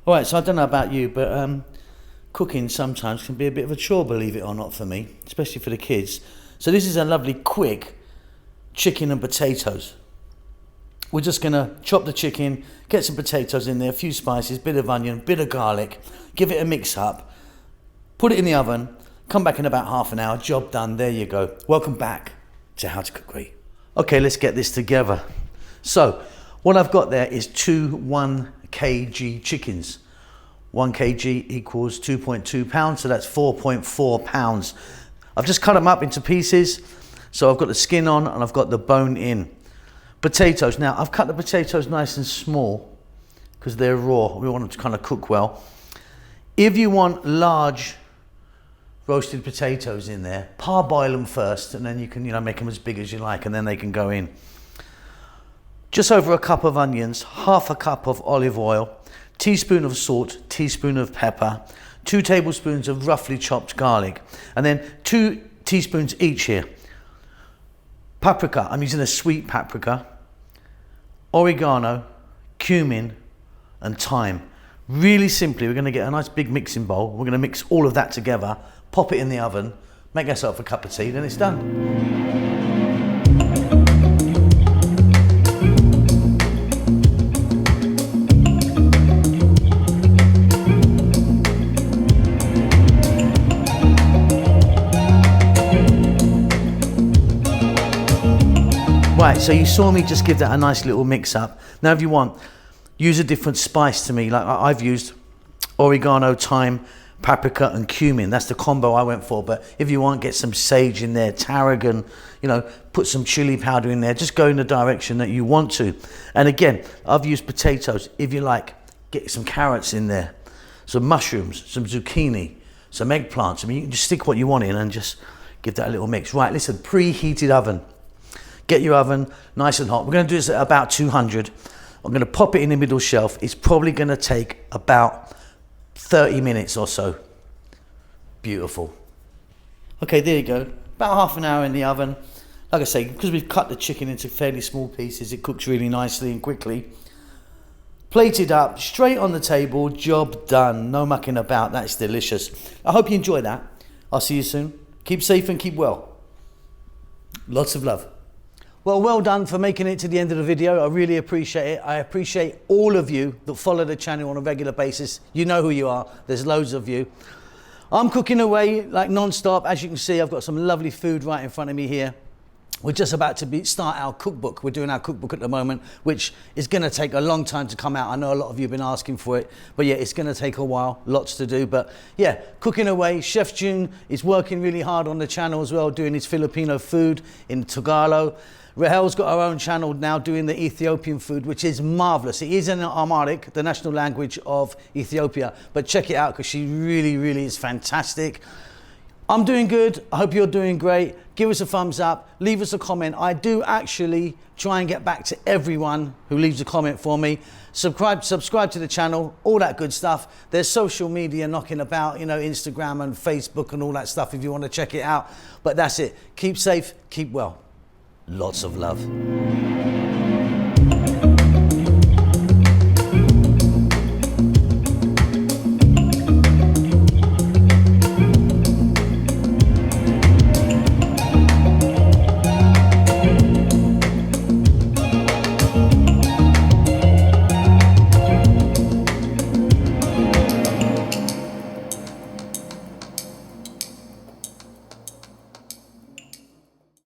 All right, so I don't know about you, but cooking sometimes can be a bit of a chore, believe it or not, for me, especially for the kids. So this is a lovely, quick chicken and potatoes. We're just gonna chop the chicken, get some potatoes in there, a few spices, bit of onion, bit of garlic, give it a mix up, put it in the oven, come back in about half an hour, job done, there you go. Welcome back to How to Cook Great. Okay, let's get this together. So, what I've got there is two 1 kg chickens. 1 kg equals 2.2 pounds, so that's 4.4 pounds. I've just cut them up into pieces, so I've got the skin on and I've got the bone in. Potatoes, now I've cut the potatoes nice and small because they're raw, we want them to kind of cook well. If you want large roasted potatoes in there, parboil them first and then you can make them as big as you like and then they can go in. Just over a cup of onions, half a cup of olive oil, teaspoon of salt, teaspoon of pepper, 2 tablespoons of roughly chopped garlic, and then 2 teaspoons each here. Paprika, I'm using a sweet paprika, oregano, cumin, and thyme. Really simply, we're gonna get a nice big mixing bowl. We're gonna mix all of that together, pop it in the oven, make yourself a cup of tea, then it's done. Right, so you saw me just give that a nice little mix up. Now if you want, use a different spice to me. Like I've used oregano, thyme, paprika and cumin. That's the combo I went for. But if you want, get some sage in there, tarragon, put some chili powder in there. Just go in the direction that you want to. And again, I've used potatoes. If you like, get some carrots in there, some mushrooms, some zucchini, some eggplants. I mean, you can just stick what you want in and just give that a little mix. Right, listen, preheated oven. Get your oven nice and hot. We're going to do this at about 200. I'm going to pop it in the middle shelf. It's probably going to take about 30 minutes or so. Beautiful. Okay, there you go. About half an hour in the oven. Like I say, because we've cut the chicken into fairly small pieces, it cooks really nicely and quickly. Plated up, straight on the table, job done. No mucking about. That's delicious. I hope you enjoy that. I'll see you soon. Keep safe and keep well. Lots of love. Well done for making it to the end of the video. I really appreciate it. I appreciate all of you that follow the channel on a regular basis. You know who you are. There's loads of you. I'm cooking away like non-stop. As you can see, I've got some lovely food right in front of me here. We're just about to start our cookbook. We're doing our cookbook at the moment, which is going to take a long time to come out. I know a lot of you have been asking for it, but yeah, it's going to take a while, lots to do. But yeah, cooking away. Chef June is working really hard on the channel as well, doing his Filipino food in Tagalog. Rahel's got her own channel now doing the Ethiopian food, which is marvelous. It is in Amharic, the national language of Ethiopia, but check it out because she really, really is fantastic. I'm doing good. I hope you're doing great. Give us a thumbs up. Leave us a comment. I do actually try and get back to everyone who leaves a comment for me. Subscribe to the channel, all that good stuff. There's social media knocking about, Instagram and Facebook and all that stuff if you want to check it out. But that's it. Keep safe, keep well. Lots of love.